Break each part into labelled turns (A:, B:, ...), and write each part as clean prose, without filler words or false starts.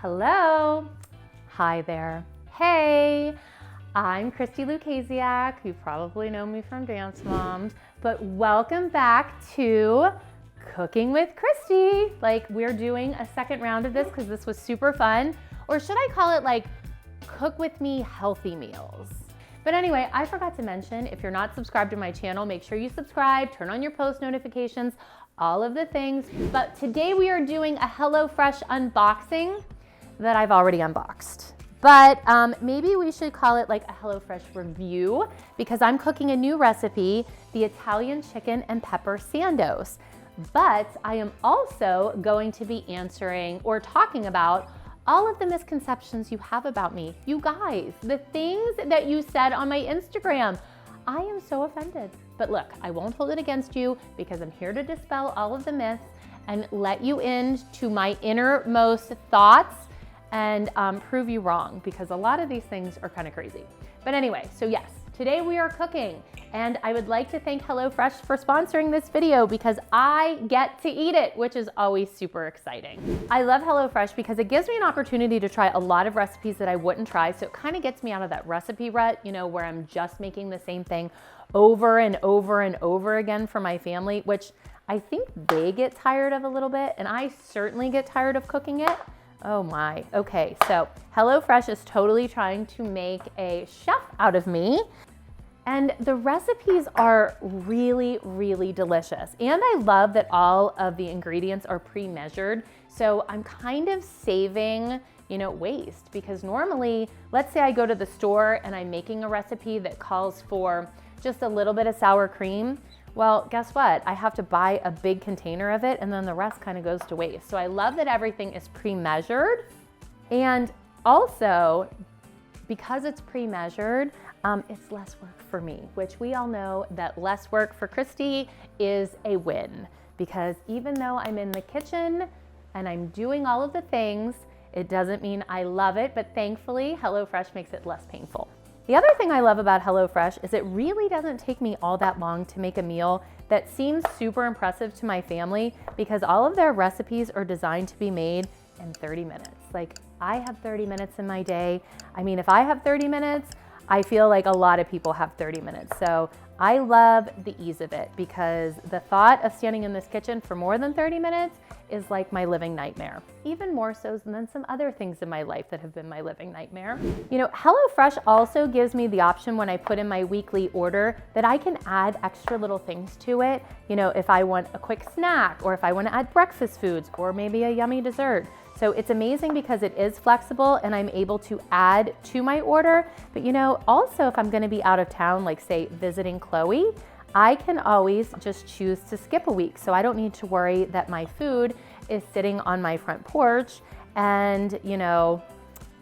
A: Hello. Hi there. Hey, I'm Christi Lukasiak. You probably know me from Dance Moms, but welcome back to Cooking with Christi. Like, we're doing a second round of this because this was super fun. Or should I call it like Cook With Me Healthy Meals? But anyway, I forgot to mention, if you're not subscribed to my channel, make sure you subscribe, turn on your post notifications, all of the things. But today we are doing a HelloFresh unboxing that I've already unboxed. But maybe we should call it like a HelloFresh review because I'm cooking a new recipe, the Italian chicken and pepper sandos. But I am also going to be answering or talking about all of the misconceptions you have about me. You guys, the things that you said on my Instagram. I am so offended. But look, I won't hold it against you because I'm here to dispel all of the myths and let you into my innermost thoughts and prove you wrong, because a lot of these things are kind of crazy. But anyway, so yes, today we are cooking, and I would like to thank HelloFresh for sponsoring this video because I get to eat it, which is always super exciting. I love HelloFresh because it gives me an opportunity to try a lot of recipes that I wouldn't try, so it kind of gets me out of that recipe rut, you know, where I'm just making the same thing over and over and over again for my family, which I think they get tired of a little bit, and I certainly get tired of cooking it. Oh my, okay, so HelloFresh is totally trying to make a chef out of me, and the recipes are really, really delicious. And I love that all of the ingredients are pre-measured, so I'm kind of saving, you know, waste, because normally, let's say I go to the store and I'm making a recipe that calls for just a little bit of sour cream. Well, guess what? I have to buy a big container of it and then the rest kind of goes to waste. So I love that everything is pre-measured. And also, because it's pre-measured, it's less work for me, which we all know that less work for Christi is a win. Because even though I'm in the kitchen and I'm doing all of the things, it doesn't mean I love it, but thankfully, HelloFresh makes it less painful. The other thing I love about HelloFresh is it really doesn't take me all that long to make a meal that seems super impressive to my family, because all of their recipes are designed to be made in 30 minutes. Like, I have 30 minutes in my day. I mean, if I have 30 minutes, I feel like a lot of people have 30 minutes. So I love the ease of it, because the thought of standing in this kitchen for more than 30 minutes is like my living nightmare. Even more so than some other things in my life that have been my living nightmare. You know, HelloFresh also gives me the option when I put in my weekly order that I can add extra little things to it. You know, if I want a quick snack, or if I want to add breakfast foods, or maybe a yummy dessert. So it's amazing because it is flexible and I'm able to add to my order. But you know, also if I'm gonna be out of town, like say visiting Chloe, I can always just choose to skip a week. So I don't need to worry that my food is sitting on my front porch and, you know,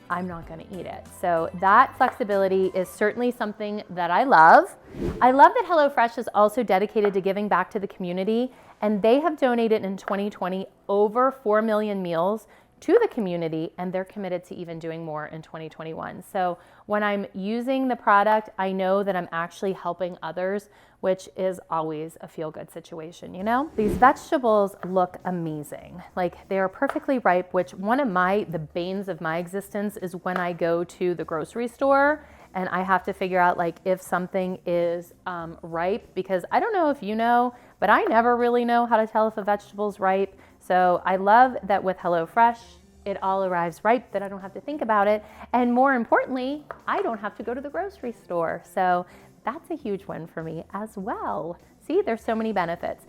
A: I'm not gonna eat it. So that flexibility is certainly something that I love. I love that HelloFresh is also dedicated to giving back to the community, and they have donated in 2020 over 4 million meals to the community, and they're committed to even doing more in 2021. So when I'm using the product, I know that I'm actually helping others, which is always a feel-good situation, you know? These vegetables look amazing. Like, they are perfectly ripe, which the banes of my existence is when I go to the grocery store and I have to figure out like if something is ripe, because I don't know if you know, but I never really know how to tell if a vegetable's ripe. So I love that with HelloFresh, it all arrives ripe, that I don't have to think about it. And more importantly, I don't have to go to the grocery store. So that's a huge win for me as well. See, there's so many benefits.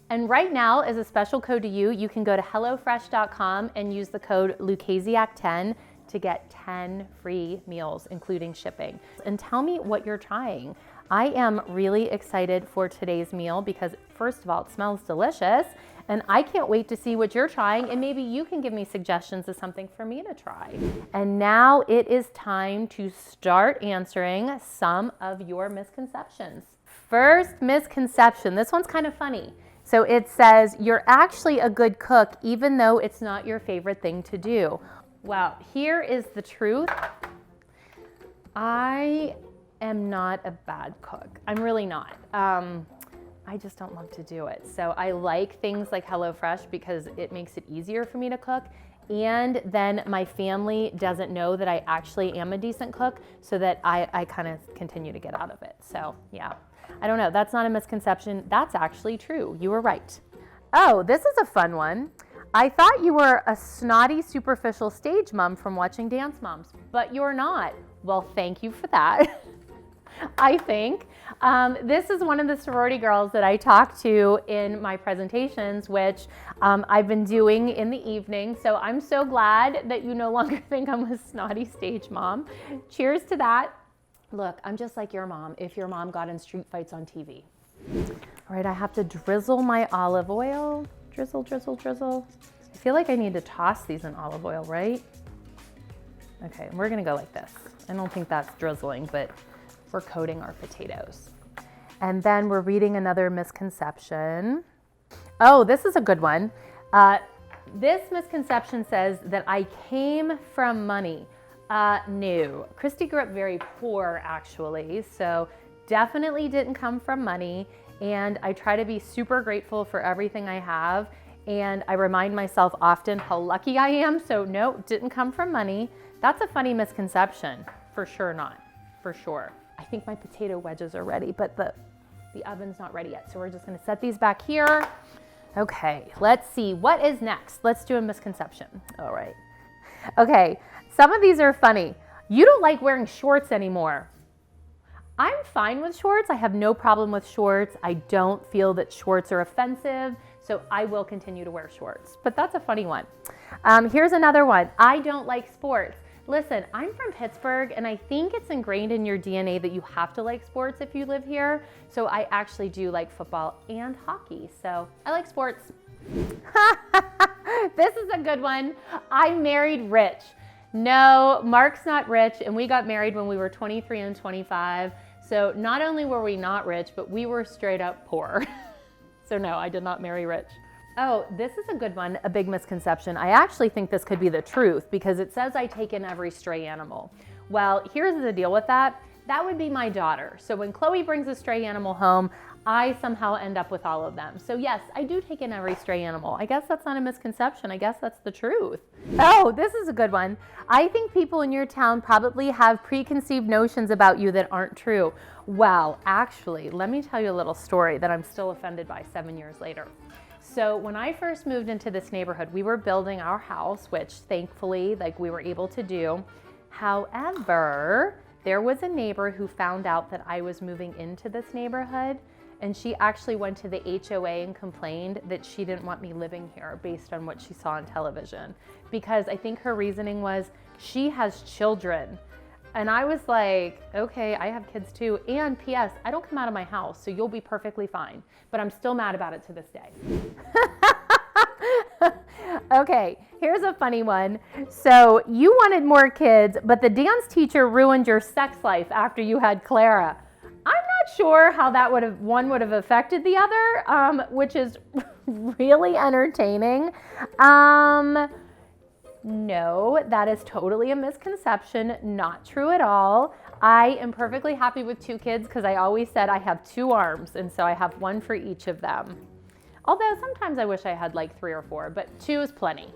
A: And right now, as a special code to you, you can go to HelloFresh.com and use the code Lukasiak10 to get 10 free meals, including shipping. And tell me what you're trying. I am really excited for today's meal because, first of all, it smells delicious, and I can't wait to see what you're trying, and maybe you can give me suggestions of something for me to try. And now it is time to start answering some of your misconceptions. First misconception, this one's kind of funny. So it says, you're actually a good cook even though it's not your favorite thing to do. Well, here is the truth. I am not a bad cook. I'm really not. I just don't love to do it. So I like things like HelloFresh because it makes it easier for me to cook. and then my family doesn't know that I actually am a decent cook, so that I kind of continue to get out of it. So yeah, I don't know. That's not a misconception. That's actually true. You were right. Oh, this is a fun one. I thought you were a snotty, superficial stage mom from watching Dance Moms, but you're not. Well, thank you for that. I think. This is one of the sorority girls that I talk to in my presentations, which I've been doing in the evening. So I'm so glad that you no longer think I'm a snotty stage mom. Cheers to that. Look, I'm just like your mom if your mom got in street fights on TV. All right, I have to drizzle my olive oil. Drizzle, drizzle, drizzle. I feel like I need to toss these in olive oil, right? Okay, we're gonna go like this. I don't think that's drizzling, but we're coating our potatoes. And then we're reading another misconception. Oh, this is a good one. This misconception says that I came from money. No, Christi grew up very poor actually, so definitely didn't come from money. And I try to be super grateful for everything I have. And I remind myself often how lucky I am. So no, didn't come from money. That's a funny misconception. For sure not, for sure. I think my potato wedges are ready, but the oven's not ready yet. So we're just gonna set these back here. Okay, let's see, what is next? Let's do a misconception. All right. Okay, some of these are funny. You don't like wearing shorts anymore. I'm fine with shorts. I have no problem with shorts. I don't feel that shorts are offensive, so I will continue to wear shorts. But that's a funny one. Here's another one. I don't like sports. Listen, I'm from Pittsburgh, and I think it's ingrained in your DNA that you have to like sports if you live here. So I actually do like football and hockey. So I like sports. This is a good one. I married rich. No, Mark's not rich, and we got married when we were 23 and 25. So not only were we not rich, but we were straight up poor. So no, I did not marry rich. Oh, this is a good one, a big misconception. I actually think this could be the truth because it says I take in every stray animal. Well, here's the deal with that. That would be my daughter. So when Chloe brings a stray animal home, I somehow end up with all of them. So yes, I do take in every stray animal. I guess that's not a misconception. I guess that's the truth. Oh, this is a good one. I think people in your town probably have preconceived notions about you that aren't true. Well, actually, let me tell you a little story that I'm still offended by 7 years later. So when I first moved into this neighborhood, we were building our house, which thankfully, we were able to do. However, there was a neighbor who found out that I was moving into this neighborhood, and she actually went to the HOA and complained that she didn't want me living here based on what she saw on television. Because I think her reasoning was she has children. And I was like, okay, I have kids too. And P.S., I don't come out of my house, so you'll be perfectly fine. But I'm still mad about it to this day. Okay, here's a funny one. So you wanted more kids, but the dance teacher ruined your sex life after you had Clara. I'm not sure how that one would have affected the other, which is really entertaining. No, that is totally a misconception. Not true at all. I am perfectly happy with 2 kids because I always said I have 2 arms, and so I have 1 for each of them. Although sometimes I wish I had 3 or 4, but 2 is plenty.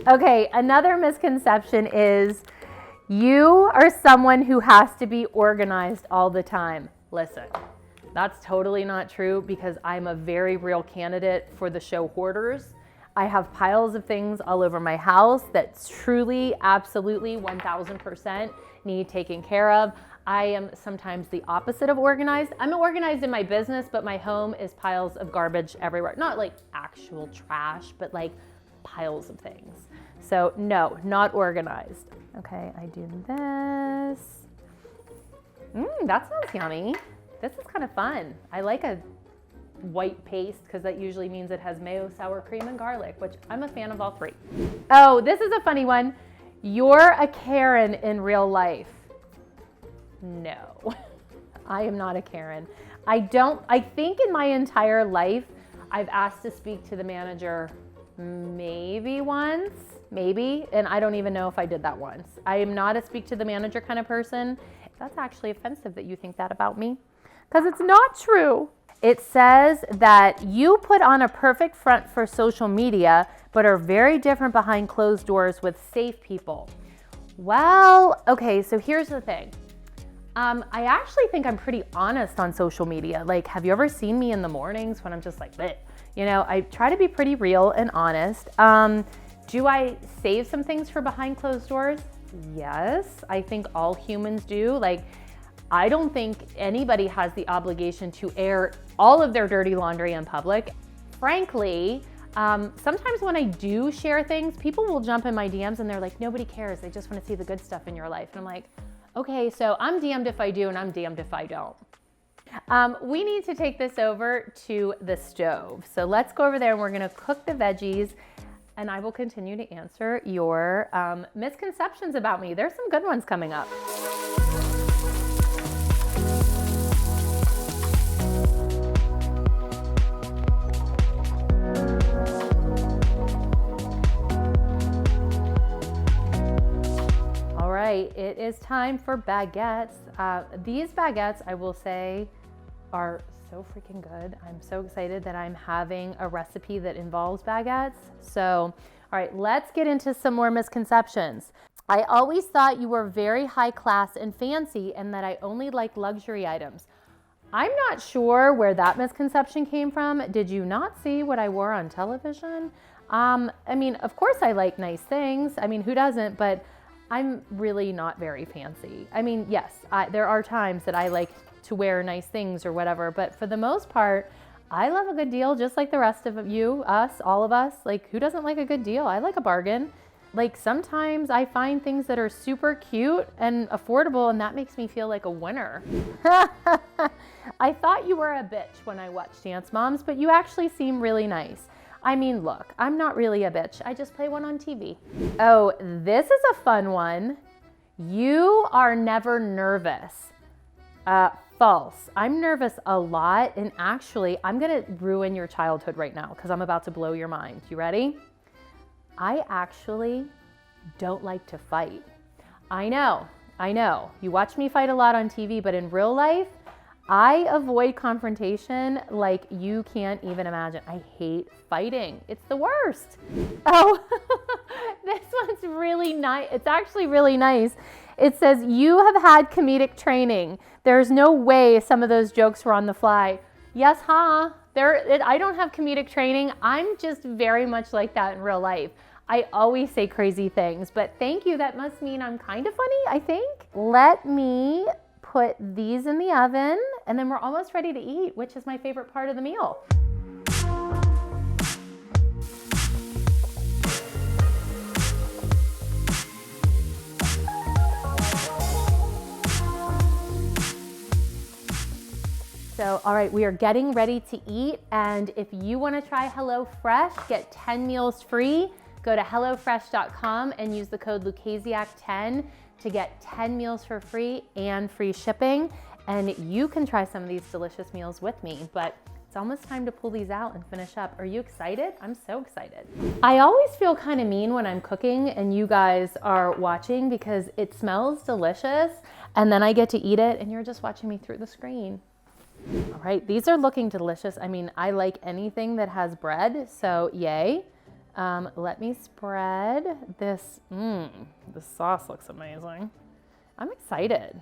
A: Okay, another misconception is you are someone who has to be organized all the time. Listen, that's totally not true because I'm a very real candidate for the show hoarders. I have piles of things all over my house that truly, absolutely, 1000% need taken care of. I am sometimes the opposite of organized. I'm organized in my business, but my home is piles of garbage everywhere. Not like actual trash, but like piles of things. So no, not organized. Okay, I do this. That sounds yummy. This is kind of fun. I like a white paste because that usually means it has mayo, sour cream, and garlic, which I'm a fan of all 3. Oh, this is a funny one. You're a Karen in real life. No, I am not a Karen. I think in my entire life, I've asked to speak to the manager maybe once, and I don't even know if I did that once. I am not a speak to the manager kind of person. That's actually offensive that you think that about me because it's not true. It says that you put on a perfect front for social media, but are very different behind closed doors with safe people. Well, okay, so here's the thing. I actually think I'm pretty honest on social media. Like, have you ever seen me in the mornings when I'm just like, bleh? You know, I try to be pretty real and honest. Do I save some things for behind closed doors? Yes, I think all humans do. Like, I don't think anybody has the obligation to air all of their dirty laundry in public. Frankly, sometimes when I do share things, people will jump in my DMs and they're like, nobody cares. They just want to see the good stuff in your life. And I'm like, okay, so I'm damned if I do and I'm damned if I don't. We need to take this over to the stove. So let's go over there and we're gonna cook the veggies, and I will continue to answer your misconceptions about me. There's some good ones coming up. All right, it is time for baguettes. These baguettes, I will say, are so freaking good. I'm so excited that I'm having a recipe that involves baguettes. So, all right, let's get into some more misconceptions. I always thought you were very high class and fancy and that I only like luxury items. I'm not sure where that misconception came from. Did you not see what I wore on television? I mean, of course I like nice things. I mean, who doesn't? But I'm really not very fancy. I mean, yes, there are times that I like to wear nice things or whatever, but for the most part, I love a good deal just like the rest of you, us, all of us. Like, who doesn't like a good deal? I like a bargain. Like, sometimes I find things that are super cute and affordable, and that makes me feel like a winner. I thought you were a bitch when I watched Dance Moms, but you actually seem really nice. I mean, look, I'm not really a bitch. I just play one on TV. Oh, this is a fun one. You are never nervous. False. I'm nervous a lot, and actually, I'm gonna ruin your childhood right now because I'm about to blow your mind. You ready? I actually don't like to fight. I know. You watch me fight a lot on TV, but in real life, I avoid confrontation like you can't even imagine. I hate fighting. It's the worst. Oh, this one's really nice. It's actually really nice. It says, you have had comedic training. There's no way some of those jokes were on the fly. Yes, huh? I don't have comedic training. I'm just very much like that in real life. I always say crazy things, but thank you. That must mean I'm kind of funny, I think. Let me put these in the oven, and then we're almost ready to eat, which is my favorite part of the meal. So, all right, we are getting ready to eat, and if you want to try HelloFresh, get 10 meals free, go to HelloFresh.com and use the code Lukasiak10 to get 10 meals for free and free shipping. And you can try some of these delicious meals with me, but it's almost time to pull these out and finish up. Are you excited? I'm so excited. I always feel kind of mean when I'm cooking and you guys are watching because it smells delicious, and then I get to eat it and you're just watching me through the screen. All right, these are looking delicious. I mean, I like anything that has bread, so yay. Let me spread this. This sauce looks amazing. I'm excited.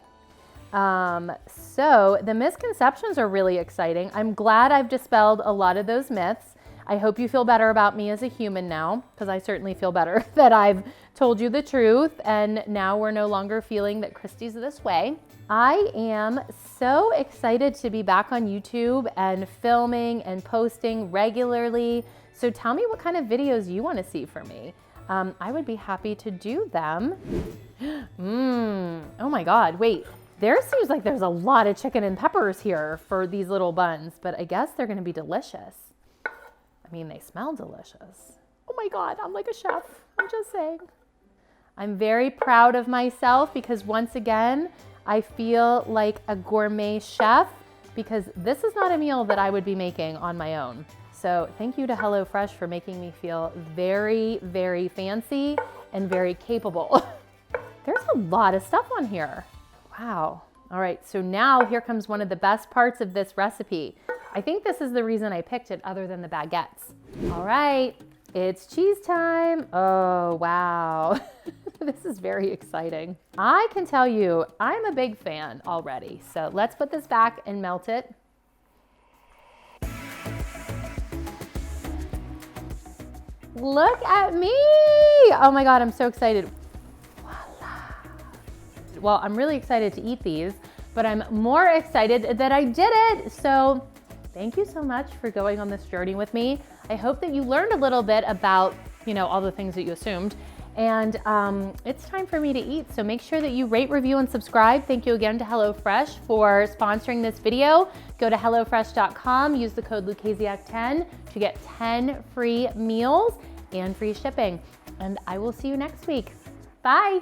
A: So the misconceptions are really exciting. I'm glad I've dispelled a lot of those myths. I hope you feel better about me as a human now, because I certainly feel better that I've told you the truth, and now we're no longer feeling that Christi's this way. I am so excited to be back on YouTube and filming and posting regularly. So tell me what kind of videos you want to see from me. I would be happy to do them. Oh my God, wait. There seems like there's a lot of chicken and peppers here for these little buns, but I guess they're gonna be delicious. I mean, they smell delicious. Oh my God, I'm like a chef, I'm just saying. I'm very proud of myself because once again, I feel like a gourmet chef because this is not a meal that I would be making on my own. So thank you to HelloFresh for making me feel very, very fancy and very capable. There's a lot of stuff on here. Wow. All right, so now here comes one of the best parts of this recipe. I think this is the reason I picked it other than the baguettes. All right, it's cheese time. Oh, wow. This is very exciting. I can tell you, I'm a big fan already. So let's put this back and melt it. Look at me. Oh my God, I'm so excited. Voila. Well, I'm really excited to eat these, but I'm more excited that I did it. So thank you so much for going on this journey with me. I hope that you learned a little bit about, all the things that you assumed. And it's time for me to eat. So make sure that you rate, review, and subscribe. Thank you again to HelloFresh for sponsoring this video. Go to HelloFresh.com, use the code Lukasiak10 to get 10 free meals and free shipping. And I will see you next week. Bye.